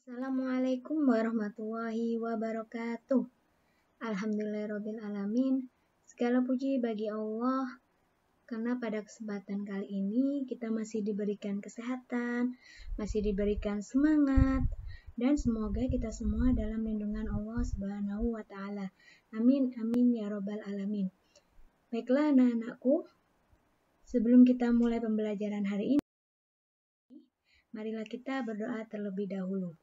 Assalamualaikum warahmatullahi wabarakatuh. Alhamdulillahirrabbilalamin. Segala puji bagi Allah, karena pada kesempatan kali ini kita masih diberikan kesehatan, masih diberikan semangat, dan semoga kita semua dalam lindungan Allah Subhanahu wa Ta'ala. Amin, amin ya Rabbal Alamin. Baiklah anak-anakku, sebelum kita mulai pembelajaran hari ini, marilah kita berdoa terlebih dahulu.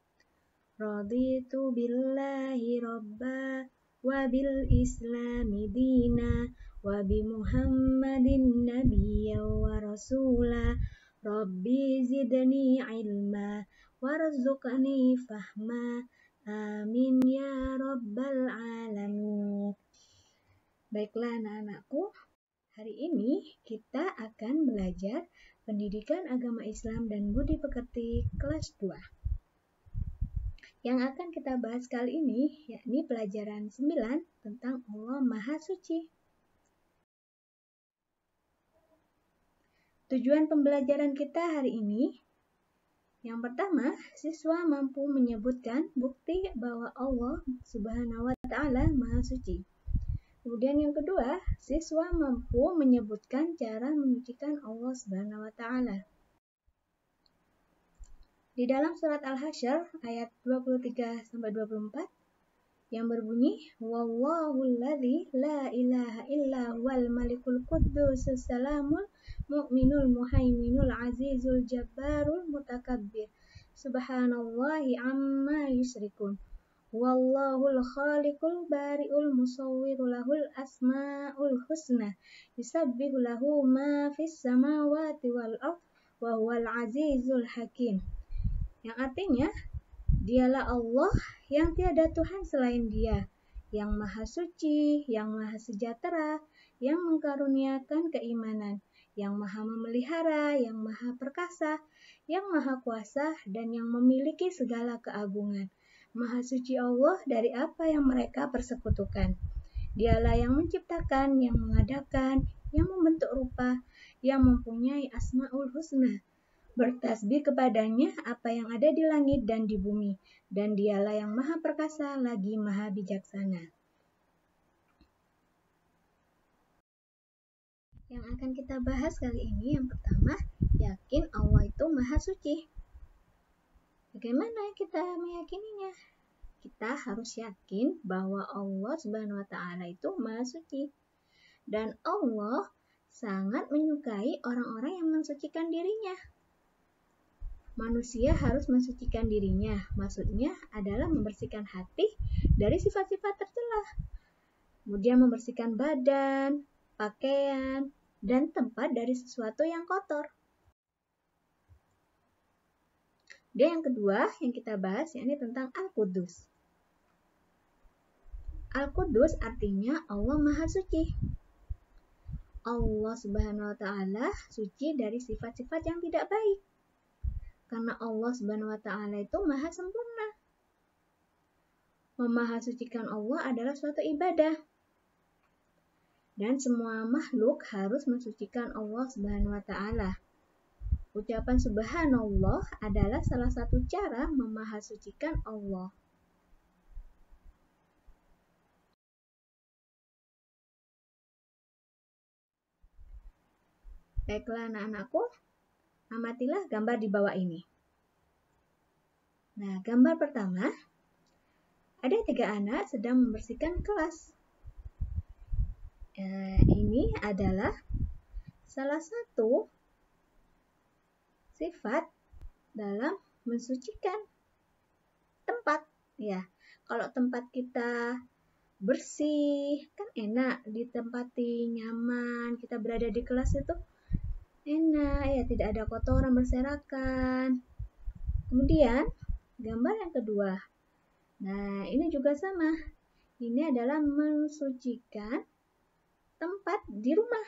Raditu billahi robba wa bil islami dina wa bi muhammadin nabiyya wa rasula rabbi zidni ilma warzuqni fahma amin ya rabbal alamin. Baiklah anak-anakku, hari ini kita akan belajar pendidikan agama Islam dan budi pekerti kelas 2. Yang akan kita bahas kali ini yakni pelajaran 9 tentang Allah Maha Suci. Tujuan pembelajaran kita hari ini, yang pertama, siswa mampu menyebutkan bukti bahwa Allah Subhanahu wa Ta'ala Maha Suci. Kemudian yang kedua, siswa mampu menyebutkan cara menyucikan Allah Subhanahu wa Ta'ala. Di dalam surat Al-Hasyr ayat 23-24 yang berbunyi Wallahul ladzi la ilaha illa huwal malikul quddusus salamul mu'minul muhaiminul azizul jabbarul mutakabbir subhanallahi amma yusyrikun wallahul khaliqul bari'ul musawwiru lahul asmaul husna yusabbihu lahu ma fis samawati wal ardh wa huwal azizul hakim. Yang artinya, dialah Allah yang tiada Tuhan selain Dia, yang maha suci, yang maha sejahtera, yang mengkaruniakan keimanan, yang maha memelihara, yang maha perkasa, yang maha kuasa, dan yang memiliki segala keagungan. Maha suci Allah dari apa yang mereka persekutukan. Dialah yang menciptakan, yang mengadakan, yang membentuk rupa, yang mempunyai asmaul husna. Bertasbih kepadanya apa yang ada di langit dan di bumi, dan dialah yang maha perkasa lagi maha bijaksana. Yang akan kita bahas kali ini yang pertama, yakin Allah itu maha suci. Bagaimana kita meyakininya? Kita harus yakin bahwa Allah Subhanahu wa Ta'ala itu maha suci. Dan Allah sangat menyukai orang-orang yang mensucikan dirinya. Manusia harus mensucikan dirinya, maksudnya adalah membersihkan hati dari sifat-sifat tercela. Kemudian membersihkan badan, pakaian, dan tempat dari sesuatu yang kotor. Dan yang kedua yang kita bahas yakni tentang Al-Quddus. Al-Quddus artinya Allah Maha Suci. Allah Subhanahu wa Ta'ala suci dari sifat-sifat yang tidak baik. Karena Allah Subhanahu wa Ta'ala itu maha sempurna. Memahasucikan Allah adalah suatu ibadah. Dan semua makhluk harus mensucikan Allah Subhanahu wa Ta'ala. Ucapan subhanallah adalah salah satu cara memahasucikan Allah. Baiklah anak-anakku, amatilah gambar di bawah ini. Nah, gambar pertama, ada 3 anak sedang membersihkan kelas. Ini adalah salah satu sifat dalam mensucikan tempat. Ya, kalau tempat kita bersih, kan enak, ditempati nyaman, kita berada di kelas itu enak, ya tidak ada kotoran berserakan. Kemudian gambar yang kedua. Nah, ini juga sama. Ini adalah mensucikan tempat di rumah.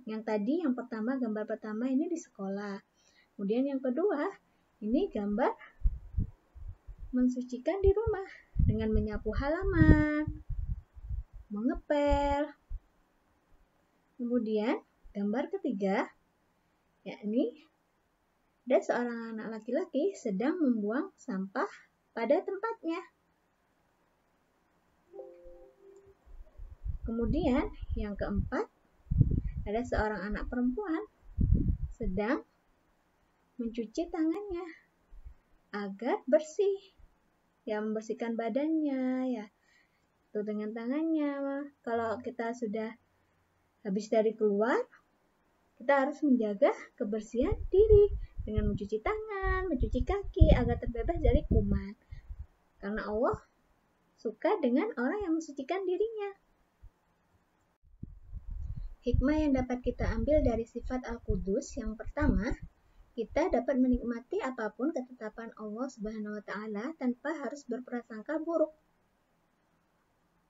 Yang tadi, yang pertama, gambar pertama ini di sekolah. Kemudian yang kedua, ini gambar mensucikan di rumah dengan menyapu halaman, mengepel. Kemudian gambar ketiga, yakni ada seorang anak laki-laki sedang membuang sampah pada tempatnya. Kemudian yang keempat, ada seorang anak perempuan sedang mencuci tangannya agar bersih, ya membersihkan badannya, ya itu dengan tangannya. Kalau kita sudah habis dari keluar, kita harus menjaga kebersihan diri dengan mencuci tangan, mencuci kaki agar terbebas dari kuman. Karena Allah suka dengan orang yang mensucikan dirinya. Hikmah yang dapat kita ambil dari sifat Al-Qudus yang pertama, kita dapat menikmati apapun ketetapan Allah Subhanahu wa Ta'ala tanpa harus berprasangka buruk.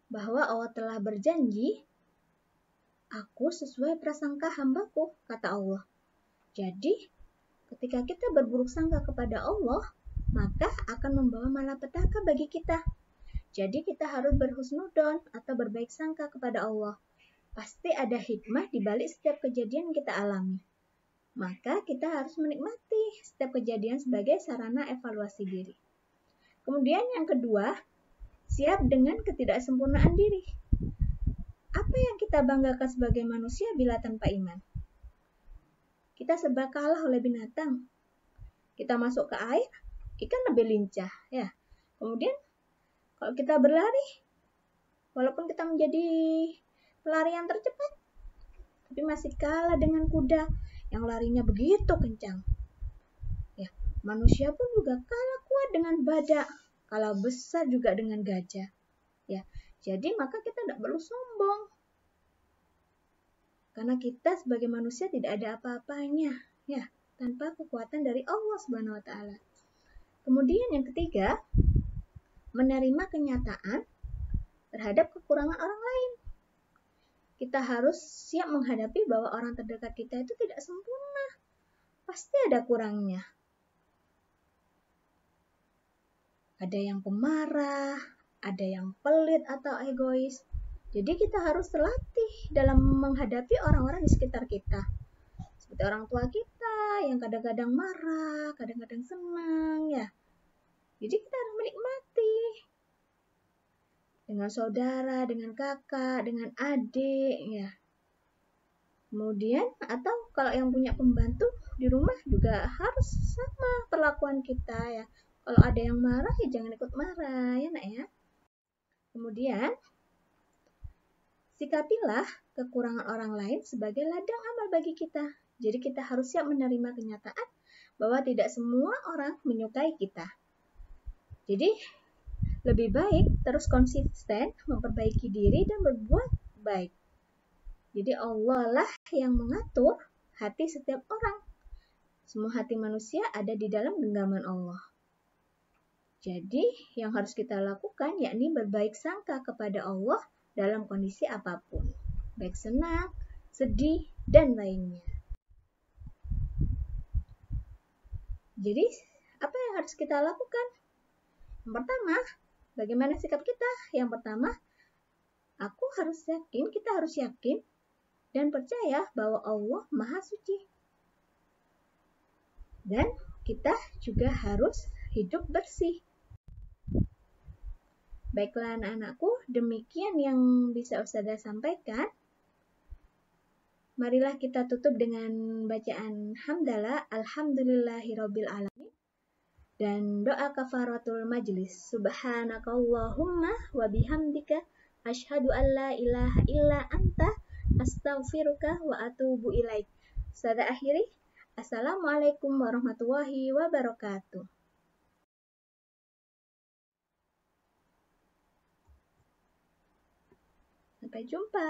Bahwa Allah telah berjanji, aku sesuai prasangka hambaku, kata Allah. Jadi, ketika kita berburuk sangka kepada Allah, maka akan membawa malapetaka bagi kita. Jadi kita harus berhusnudon atau berbaik sangka kepada Allah. Pasti ada hikmah di balik setiap kejadian yang kita alami. Maka kita harus menikmati setiap kejadian sebagai sarana evaluasi diri. Kemudian yang kedua, siap dengan ketidaksempurnaan diri. Apa yang kita banggakan sebagai manusia bila tanpa iman? Kita serba kalah oleh binatang. Kita masuk ke air, ikan lebih lincah, ya. Kemudian kalau kita berlari, walaupun kita menjadi pelari yang tercepat, tapi masih kalah dengan kuda yang larinya begitu kencang. Ya, manusia pun juga kalah kuat dengan badak, kalah besar juga dengan gajah. Ya, jadi maka kita tidak perlu sombong. Karena kita sebagai manusia tidak ada apa-apanya, ya, tanpa kekuatan dari Allah Subhanahu wa Ta'ala. Kemudian yang ketiga, menerima kenyataan terhadap kekurangan orang lain. Kita harus siap menghadapi bahwa orang terdekat kita itu tidak sempurna. Pasti ada kurangnya. Ada yang pemarah, ada yang pelit atau egois. Jadi kita harus terlatih dalam menghadapi orang-orang di sekitar kita. Seperti orang tua kita yang kadang-kadang marah, kadang-kadang senang, ya. Jadi kita harus menikmati. Dengan saudara, dengan kakak, dengan adik, ya. Kemudian, atau kalau yang punya pembantu di rumah juga harus sama perlakuan kita, ya. Kalau ada yang marah, ya jangan ikut marah, ya nak ya. Kemudian, sikapilah kekurangan orang lain sebagai ladang amal bagi kita. Jadi kita harus siap menerima kenyataan bahwa tidak semua orang menyukai kita. Jadi, lebih baik terus konsisten memperbaiki diri dan berbuat baik. Jadi Allah lah yang mengatur hati setiap orang. Semua hati manusia ada di dalam genggaman Allah. Jadi yang harus kita lakukan yakni berbaik sangka kepada Allah dalam kondisi apapun. Baik senang, sedih, dan lainnya. Jadi apa yang harus kita lakukan? Yang pertama, bagaimana sikap kita? Yang pertama, kita harus yakin dan percaya bahwa Allah Maha Suci. Dan kita juga harus hidup bersih. Baiklah anak-anakku, demikian yang bisa Ustazah sampaikan. Marilah kita tutup dengan bacaan hamdalah, alhamdulillahirabbil alamin. Dan doa kafaratul majlis. Subhanakallahumma wa bihamdika asyhadu an la ilaha illa anta astaghfiruka wa atubu ilaik. Ustazah akhiri. Assalamualaikum warahmatullahi wabarakatuh. Sampai jumpa.